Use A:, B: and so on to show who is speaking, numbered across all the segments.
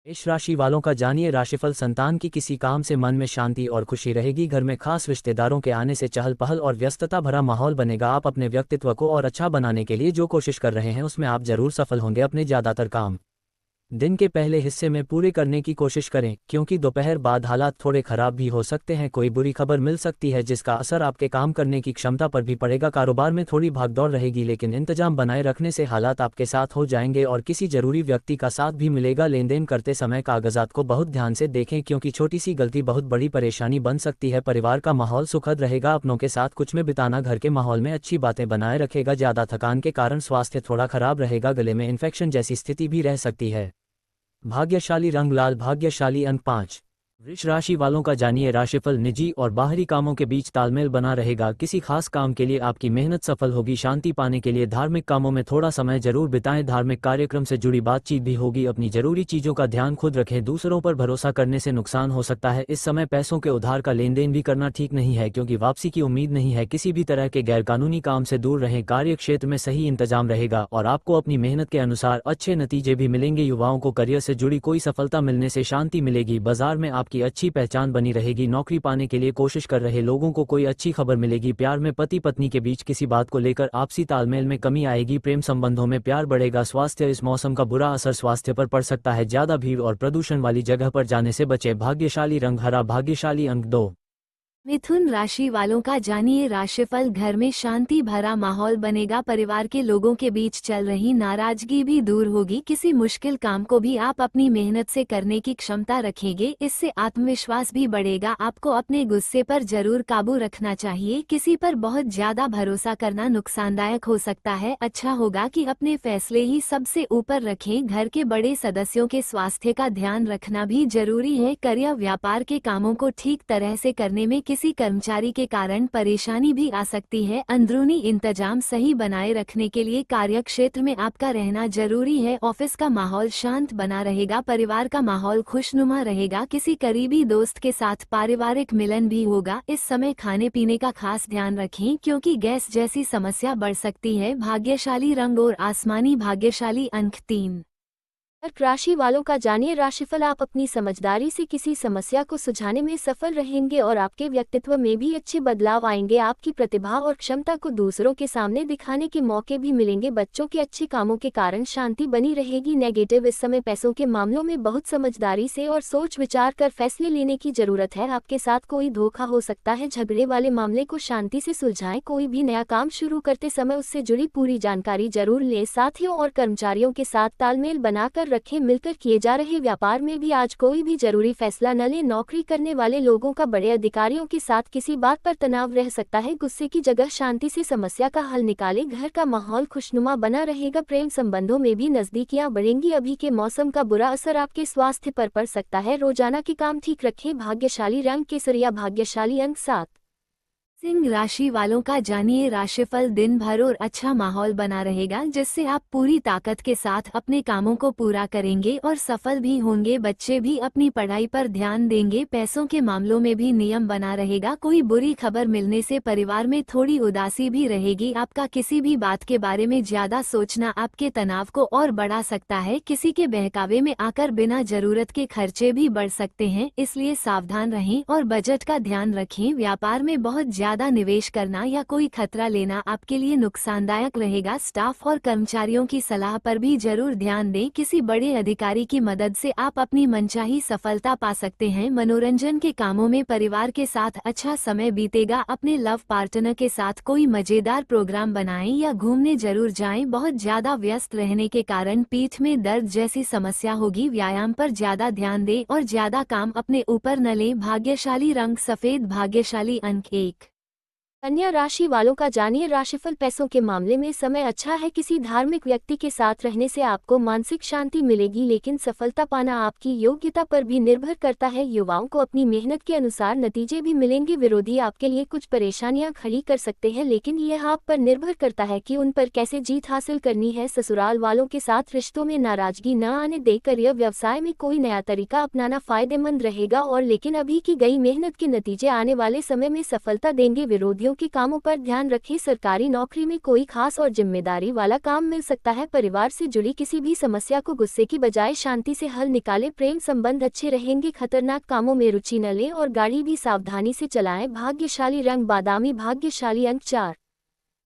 A: मेष राशि वालों का जानिए राशिफल। संतान की किसी काम से मन में शांति और खुशी रहेगी। घर में खास रिश्तेदारों के आने से चहल पहल और व्यस्तता भरा माहौल बनेगा। आप अपने व्यक्तित्व को और अच्छा बनाने के लिए जो कोशिश कर रहे हैं उसमें आप जरूर सफल होंगे। अपने ज़्यादातर काम दिन के पहले हिस्से में पूरे करने की कोशिश करें, क्योंकि दोपहर बाद हालात थोड़े खराब भी हो सकते हैं। कोई बुरी खबर मिल सकती है जिसका असर आपके काम करने की क्षमता पर भी पड़ेगा। कारोबार में थोड़ी भागदौड़ रहेगी, लेकिन इंतजाम बनाए रखने से हालात आपके साथ हो जाएंगे और किसी जरूरी व्यक्ति का साथ भी मिलेगा। लेन देन करते समय कागजात को बहुत ध्यान से देखें, क्योंकि छोटी सी गलती बहुत बड़ी परेशानी बन सकती है। परिवार का माहौल सुखद रहेगा। अपनों के साथ कुछ में बिताना घर के माहौल में अच्छी बातें बनाए रखेगा। ज़्यादा थकान के कारण स्वास्थ्य थोड़ा खराब रहेगा। गले में इन्फेक्शन जैसी स्थिति भी रह सकती है। भाग्यशाली रंग लाल, भाग्यशाली अंक 5। वृष राशि वालों का जानिए राशिफल। निजी और बाहरी कामों के बीच तालमेल बना रहेगा। किसी खास काम के लिए आपकी मेहनत सफल होगी। शांति पाने के लिए धार्मिक कामों में थोड़ा समय जरूर बिताएं। धार्मिक कार्यक्रम से जुड़ी बातचीत भी होगी। अपनी जरूरी चीजों का ध्यान खुद रखें। दूसरों पर भरोसा करने से नुकसान हो सकता है। इस समय पैसों के उधार का लेन देन भी करना ठीक नहीं है, क्योंकि वापसी की उम्मीद नहीं है। किसी भी तरह के गैरकानूनी काम से दूर रहें। कार्य क्षेत्र में सही इंतजाम रहेगा और आपको अपनी मेहनत के अनुसार अच्छे नतीजे भी मिलेंगे। युवाओं को करियर से जुड़ी कोई सफलता मिलने से शांति मिलेगी। बाजार में आपकी अच्छी पहचान बनी रहेगी। नौकरी पाने के लिए कोशिश कर रहे लोगों को कोई अच्छी खबर मिलेगी। प्यार में पति पत्नी के बीच किसी बात को लेकर आपसी तालमेल में कमी आएगी। प्रेम संबंधों में प्यार बढ़ेगा। स्वास्थ्य, इस मौसम का बुरा असर स्वास्थ्य पर पड़ सकता है। ज्यादा भीड़ और प्रदूषण वाली जगह पर जाने से बचें। भाग्यशाली रंग हरा, भाग्यशाली अंक 2।
B: मिथुन राशि वालों का जानिए राशिफल। घर में शांति भरा माहौल बनेगा। परिवार के लोगों के बीच चल रही नाराजगी भी दूर होगी। किसी मुश्किल काम को भी आप अपनी मेहनत से करने की क्षमता रखेंगे। इससे आत्मविश्वास भी बढ़ेगा। आपको अपने गुस्से पर जरूर काबू रखना चाहिए। किसी पर बहुत ज्यादा भरोसा करना नुकसानदायक हो सकता है। अच्छा होगा कि अपने फैसले ही सबसे ऊपर रखें। घर के बड़े सदस्यों के स्वास्थ्य का ध्यान रखना भी जरूरी है। करियर व्यापार के कामों को ठीक तरह से करने में किसी कर्मचारी के कारण परेशानी भी आ सकती है। अंदरूनी इंतजाम सही बनाए रखने के लिए कार्यक्षेत्र में आपका रहना जरूरी है। ऑफिस का माहौल शांत बना रहेगा। परिवार का माहौल खुशनुमा रहेगा। किसी करीबी दोस्त के साथ पारिवारिक मिलन भी होगा। इस समय खाने पीने का खास ध्यान रखें, क्योंकि गैस जैसी समस्या बढ़ सकती है। भाग्यशाली रंग और आसमानी, भाग्यशाली अंक 3।
C: कर्क राशि वालों का जानिए राशिफल। आप अपनी समझदारी से किसी समस्या को सुलझाने में सफल रहेंगे और आपके व्यक्तित्व में भी अच्छे बदलाव आएंगे। आपकी प्रतिभा और क्षमता को दूसरों के सामने दिखाने के मौके भी मिलेंगे। बच्चों के अच्छे कामों के कारण शांति बनी रहेगी। नेगेटिव, इस समय पैसों के मामलों में बहुत समझदारी से और सोच विचार कर फैसले लेने की जरूरत है। आपके साथ कोई धोखा हो सकता है। झगड़े वाले मामले को शांति से सुलझाएं। कोई भी नया काम शुरू करते समय उससे जुड़ी पूरी जानकारी जरूर लें। साथियों और कर्मचारियों के साथ तालमेल बनाकर रखें। मिलकर किए जा रहे व्यापार में भी आज कोई भी जरूरी फैसला न लें। नौकरी करने वाले लोगों का बड़े अधिकारियों के साथ किसी बात पर तनाव रह सकता है। गुस्से की जगह शांति से समस्या का हल निकालें। घर का माहौल खुशनुमा बना रहेगा। प्रेम संबंधों में भी नजदीकियां बढ़ेंगी। अभी के मौसम का बुरा असर आपके स्वास्थ्य पर पड़ सकता है। रोजाना के काम ठीक रखें। भाग्यशाली रंग केसरिया, भाग्यशाली अंक 7।
B: सिंह राशि वालों का जानिए राशिफल। दिन भर और अच्छा माहौल बना रहेगा, जिससे आप पूरी ताकत के साथ अपने कामों को पूरा करेंगे और सफल भी होंगे। बच्चे भी अपनी पढ़ाई पर ध्यान देंगे। पैसों के मामलों में भी नियम बना रहेगा। कोई बुरी खबर मिलने से परिवार में थोड़ी उदासी भी रहेगी। आपका किसी भी बात के बारे में ज्यादा सोचना आपके तनाव को और बढ़ा सकता है। किसी के बहकावे में आकर बिना जरूरत के खर्चे भी बढ़ सकते हैं, इसलिए सावधान रहें और बजट का ध्यान रखें। व्यापार में बहुत ज्यादा निवेश करना या कोई खतरा लेना आपके लिए नुकसानदायक रहेगा। स्टाफ और कर्मचारियों की सलाह पर भी जरूर ध्यान दें। किसी बड़े अधिकारी की मदद से आप अपनी मनचाही सफलता पा सकते हैं। मनोरंजन के कामों में परिवार के साथ अच्छा समय बीतेगा। अपने लव पार्टनर के साथ कोई मजेदार प्रोग्राम बनाएं या घूमने जरूर जाएं। बहुत ज्यादा व्यस्त रहने के कारण पीठ में दर्द जैसी समस्या होगी। व्यायाम पर ज्यादा ध्यान दें और ज्यादा काम अपने ऊपर न लें। भाग्यशाली रंग सफेद, भाग्यशाली अंक 1।
C: कन्या राशि वालों का जानिए राशिफल। पैसों के मामले में समय अच्छा है। किसी धार्मिक व्यक्ति के साथ रहने से आपको मानसिक शांति मिलेगी, लेकिन सफलता पाना आपकी योग्यता पर भी निर्भर करता है। युवाओं को अपनी मेहनत के अनुसार नतीजे भी मिलेंगे। विरोधी आपके लिए कुछ परेशानियां खड़ी कर सकते हैं, लेकिन यह आप पर निर्भर करता है कि उन पर कैसे जीत हासिल करनी है। ससुराल वालों के साथ रिश्तों में नाराजगी न आने दे। करियर व्यवसाय में कोई नया तरीका अपनाना फायदेमंद रहेगा और लेकिन अभी की गई मेहनत के नतीजे आने वाले समय में सफलता देंगे। विरोधियों दूसरों के कामों पर ध्यान रखें। सरकारी नौकरी में कोई खास और जिम्मेदारी वाला काम मिल सकता है। परिवार से जुड़ी किसी भी समस्या को गुस्से की बजाय शांति से हल निकालें। प्रेम संबंध अच्छे रहेंगे। खतरनाक कामों में रुचि न लें और गाड़ी भी सावधानी से चलाएं। भाग्यशाली रंग बादामी। भाग्यशाली अंक 4।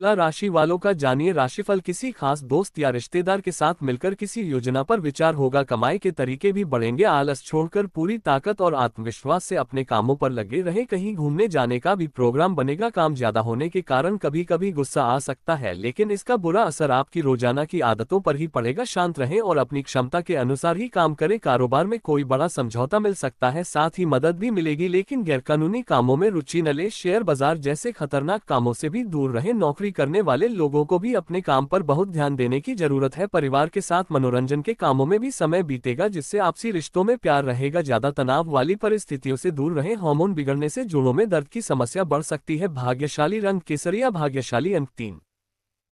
D: तुला राशि वालों का जानिए राशिफल। किसी खास दोस्त या रिश्तेदार के साथ मिलकर किसी योजना पर विचार होगा। कमाई के तरीके भी बढ़ेंगे। आलस छोड़कर पूरी ताकत और आत्मविश्वास से अपने कामों पर लगे रहें। कहीं घूमने जाने का भी प्रोग्राम बनेगा। काम ज्यादा होने के कारण कभी कभी गुस्सा आ सकता है, लेकिन इसका बुरा असर आपकी रोजाना की आदतों पर ही पड़ेगा। शांत रहें और अपनी क्षमता के अनुसार ही काम करें। कारोबार में कोई बड़ा समझौता मिल सकता है, साथ ही मदद भी मिलेगी, लेकिन गैरकानूनी कामों में रुचि न लें। शेयर बाजार जैसे खतरनाक कामों से भी दूर रहें। नौकरी करने वाले लोगों को भी अपने काम पर बहुत ध्यान देने की जरूरत है। परिवार के साथ मनोरंजन के कामों में भी समय बीतेगा, जिससे आपसी रिश्तों में प्यार रहेगा। ज्यादा तनाव वाली परिस्थितियों से दूर रहें। हार्मोन बिगड़ने से जोड़ों में दर्द की समस्या बढ़ सकती है। भाग्यशाली रंग केसरिया। भाग्यशाली अंक 3।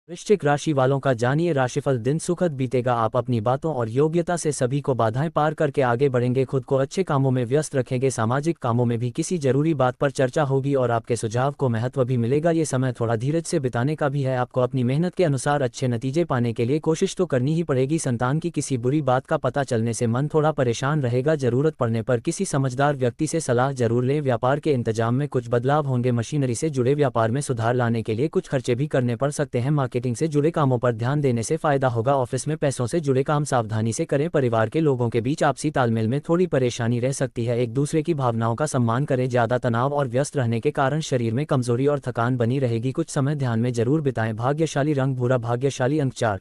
A: वृश्चिक राशि वालों का जानिए राशिफल। दिन सुखद बीतेगा। आप अपनी बातों और योग्यता से सभी को बाधाएं पार करके आगे बढ़ेंगे। खुद को अच्छे कामों में व्यस्त रखेंगे। सामाजिक कामों में भी किसी जरूरी बात पर चर्चा होगी और आपके सुझाव को महत्व भी मिलेगा। ये समय थोड़ा धीरज से बिताने का भी है। आपको अपनी मेहनत के अनुसार अच्छे नतीजे पाने के लिए कोशिश तो करनी ही पड़ेगी। संतान की किसी बुरी बात का पता चलने से मन थोड़ा परेशान रहेगा। जरूरत पड़ने पर किसी समझदार व्यक्ति से सलाह जरूर लें। व्यापार के इंतजाम में कुछ बदलाव होंगे। मशीनरी से जुड़े व्यापार में सुधार लाने के लिए कुछ खर्चे भी करने पड़ सकते हैं। मार्केटिंग से जुड़े कामों पर ध्यान देने से फायदा होगा। ऑफिस में पैसों से जुड़े काम सावधानी से करें। परिवार के लोगों के बीच आपसी तालमेल में थोड़ी परेशानी रह सकती है। एक दूसरे की भावनाओं का सम्मान करें। ज्यादा तनाव और व्यस्त रहने के कारण शरीर में कमजोरी और थकान बनी रहेगी। कुछ समय ध्यान में जरूर बिताएं। भाग्यशाली रंग भूरा। भाग्यशाली अंक 4।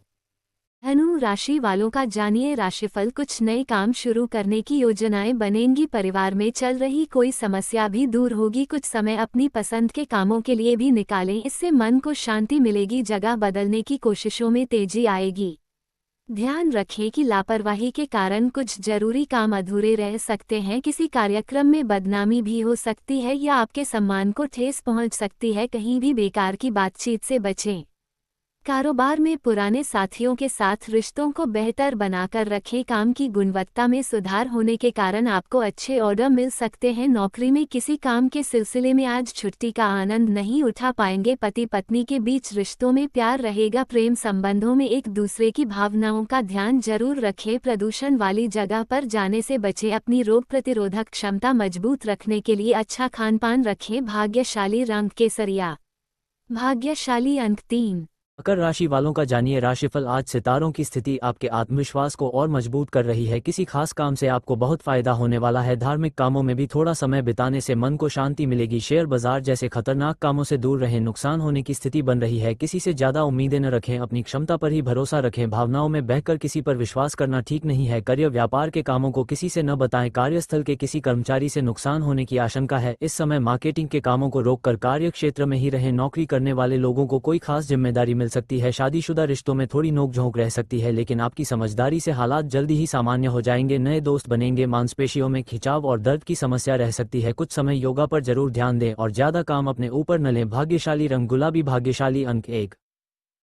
B: धनु राशि वालों का जानिए राशिफल। कुछ नए काम शुरू करने की योजनाएं बनेंगी। परिवार में चल रही कोई समस्या भी दूर होगी। कुछ समय अपनी पसंद के कामों के लिए भी निकालें, इससे मन को शांति मिलेगी। जगह बदलने की कोशिशों में तेजी आएगी। ध्यान रखें कि लापरवाही के कारण कुछ जरूरी काम अधूरे रह सकते हैं। किसी कार्यक्रम में बदनामी भी हो सकती है या आपके सम्मान को ठेस पहुंच सकती है। कहीं भी बेकार की बातचीत से बचें। कारोबार में पुराने साथियों के साथ रिश्तों को बेहतर बनाकर रखें। काम की गुणवत्ता में सुधार होने के कारण आपको अच्छे ऑर्डर मिल सकते हैं। नौकरी में किसी काम के सिलसिले में आज छुट्टी का आनंद नहीं उठा पाएंगे। पति पत्नी के बीच रिश्तों में प्यार रहेगा। प्रेम संबंधों में एक दूसरे की भावनाओं का ध्यान जरूर रखें। प्रदूषण वाली जगह पर जाने से बचें। अपनी रोग प्रतिरोधक क्षमता मजबूत रखने के लिए अच्छा खान पान रखें। भाग्यशाली रंग केसरिया। भाग्यशाली अंक 3।
A: मकर राशि वालों का जानिए राशिफल। आज सितारों की स्थिति आपके आत्मविश्वास को और मजबूत कर रही है। किसी खास काम से आपको बहुत फायदा होने वाला है। धार्मिक कामों में भी थोड़ा समय बिताने से मन को शांति मिलेगी। शेयर बाजार जैसे खतरनाक कामों से दूर रहें। नुकसान होने की स्थिति बन रही है। किसी से ज्यादा उम्मीदें न रखें। अपनी क्षमता पर ही भरोसा रखें। भावनाओं में बहकर किसी पर विश्वास करना ठीक नहीं है। करियर व्यापार के कामों को किसी से न बताएं। कार्यस्थल के किसी कर्मचारी से नुकसान होने की आशंका है। इस समय मार्केटिंग के कामों को रोककर कार्य क्षेत्र में ही रहें। नौकरी करने वाले लोगों को कोई खास जिम्मेदारी मिल सकती है। शादीशुदा रिश्तों में थोड़ी नोकझोंक रह सकती है, लेकिन आपकी समझदारी से हालात जल्दी ही सामान्य हो जाएंगे। नए दोस्त बनेंगे। मांसपेशियों में खिंचाव और दर्द की समस्या रह सकती है। कुछ समय योगा पर जरूर ध्यान दें और ज्यादा काम अपने ऊपर न लें। भाग्यशाली रंग गुलाबी। भाग्यशाली अंक 1।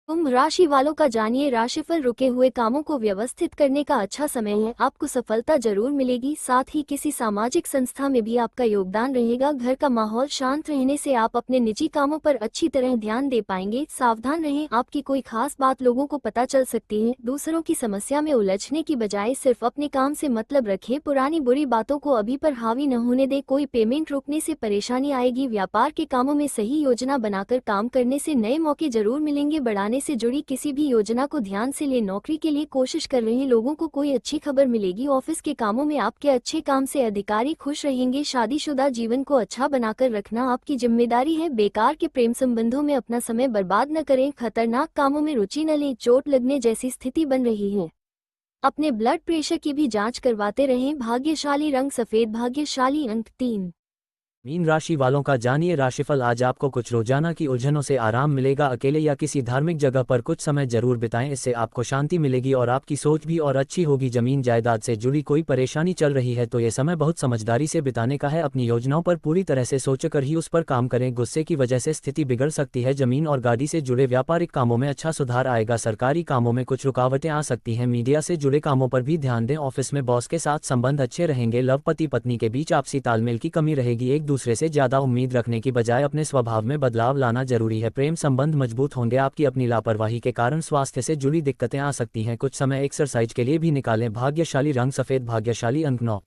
C: कुंभ राशि वालों का जानिए राशिफल। रुके हुए कामों को व्यवस्थित करने का अच्छा समय है। आपको सफलता जरूर मिलेगी। साथ ही किसी सामाजिक संस्था में भी आपका योगदान रहेगा। घर का माहौल शांत रहने से आप अपने निजी कामों पर अच्छी तरह ध्यान दे पाएंगे। सावधान रहें, आपकी कोई खास बात लोगों को पता चल सकती है। दूसरों की समस्या में उलझने की बजाय सिर्फ अपने काम से मतलब रखें। पुरानी बुरी बातों को अभी पर हावी न होने दे। कोई पेमेंट रुकने से परेशानी आएगी। व्यापार के कामों में सही योजना बनाकर काम करने से नए मौके जरूर मिलेंगे। बढ़ाने से जुड़ी किसी भी योजना को ध्यान से ले। नौकरी के लिए कोशिश कर रहे लोगों को कोई अच्छी खबर मिलेगी। ऑफिस के कामों में आपके अच्छे काम से अधिकारी खुश रहेंगे। शादीशुदा जीवन को अच्छा बनाकर रखना आपकी जिम्मेदारी है। बेकार के प्रेम संबंधों में अपना समय बर्बाद न करें। खतरनाक कामों में रुचि न लें। चोट लगने जैसी स्थिति बन रही है। अपने ब्लड प्रेशर की भी जांच करवाते रहें। भाग्यशाली रंग सफेद। भाग्यशाली अंक 3।
A: मीन राशि वालों का जानिए राशिफल। आज आपको कुछ रोजाना की उलझनों से आराम मिलेगा। अकेले या किसी धार्मिक जगह पर कुछ समय जरूर बिताएं। इससे आपको शांति मिलेगी और आपकी सोच भी और अच्छी होगी। जमीन जायदाद से जुड़ी कोई परेशानी चल रही है तो ये समय बहुत समझदारी से बिताने का है। अपनी योजनाओं पर पूरी तरह से सोचकर ही उस पर काम करें। गुस्से की वजह से स्थिति बिगड़ सकती है। जमीन और गाड़ी से जुड़े व्यापारिक कामों में अच्छा सुधार आएगा। सरकारी कामों में कुछ रुकावटें आ सकती हैं। मीडिया से जुड़े कामों पर भी ध्यान दें। ऑफिस में बॉस के साथ संबंध अच्छे रहेंगे। लव पति पत्नी के बीच आपसी तालमेल की कमी रहेगी। एक दूसरे से ज़्यादा उम्मीद रखने की बजाय अपने स्वभाव में बदलाव लाना जरूरी है। प्रेम संबंध मजबूत होंगे। आपकी अपनी लापरवाही के कारण स्वास्थ्य से जुड़ी दिक्कतें आ सकती हैं। कुछ समय एक्सरसाइज के लिए भी निकालें। भाग्यशाली रंग सफ़ेद, भाग्यशाली अंक 9।